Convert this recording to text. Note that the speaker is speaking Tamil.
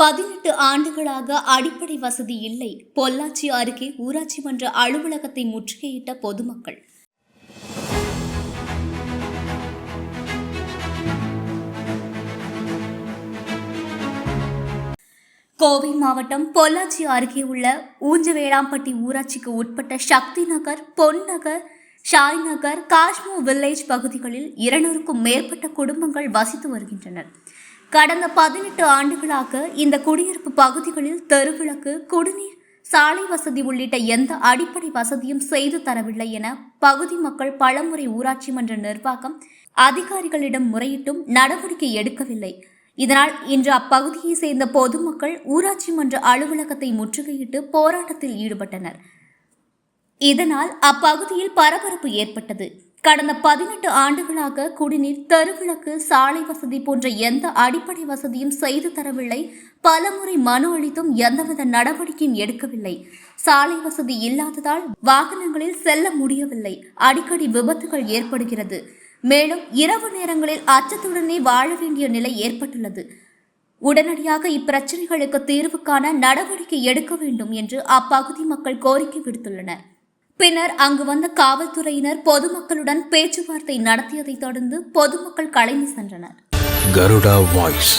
18 ஆண்டுகளாக அடிப்படை வசதி இல்லை. பொள்ளாச்சி அருகே ஊராட்சி மன்ற அலுவலகத்தை முற்றுகையிட்ட பொதுமக்கள். கோவை மாவட்டம் பொள்ளாச்சி அருகே உள்ள ஊஞ்சவேளாம்பட்டி ஊராட்சிக்கு உட்பட்ட சக்தி நகர், பொன் நகர், ஷாய் நகர், காஷ்மீர் வில்லேஜ் பகுதிகளில் 200க்கும் மேற்பட்ட குடும்பங்கள் வசித்து வருகின்றனர். கடந்த 18 ஆண்டுகளாக இந்த குடியிருப்பு பகுதிகளில் தெருவிளக்கு, குடிநீர், சாலை வசதி உள்ளிட்ட எந்த அடிப்படை வசதியும் செய்து தரவில்லை என பகுதி மக்கள் பலமுறை ஊராட்சி மன்ற நிர்வாகம் அதிகாரிகளிடம் முறையிட்டும் நடவடிக்கை எடுக்கவில்லை. இதனால் இன்று அப்பகுதியை சேர்ந்த பொதுமக்கள் ஊராட்சி மன்ற அலுவலகத்தை முற்றுகையிட்டு போராட்டத்தில் ஈடுபட்டனர். இதனால் அப்பகுதியில் பரபரப்பு ஏற்பட்டது. கடந்த 18 ஆண்டுகளாக குடிநீர், தெருவிளக்கு, சாலை வசதி போன்ற எந்த அடிப்படை வசதியும் செய்து தரவில்லை. பலமுறை மனு அளித்தும் எந்தவித நடவடிக்கையும் எடுக்கவில்லை. சாலை வசதி இல்லாததால் வாகனங்களில் செல்ல முடியவில்லை. அடிக்கடி விபத்துகள் ஏற்படுகிறது. மேலும் இரவு நேரங்களில் அச்சத்துடனே வாழ வேண்டிய நிலை ஏற்பட்டுள்ளது. உடனடியாக இப்பிரச்சனைகளுக்கு தீர்வு காண நடவடிக்கை எடுக்க வேண்டும் என்று அப்பகுதி மக்கள் கோரிக்கை விடுத்துள்ளனர். பின்னர் அங்கு வந்த காவல்துறையினர் பொதுமக்களுடன் பேச்சுவார்த்தை நடத்தியதை தொடர்ந்து பொதுமக்கள் கலைந்து சென்றனர். கருடா வாய்ஸ்.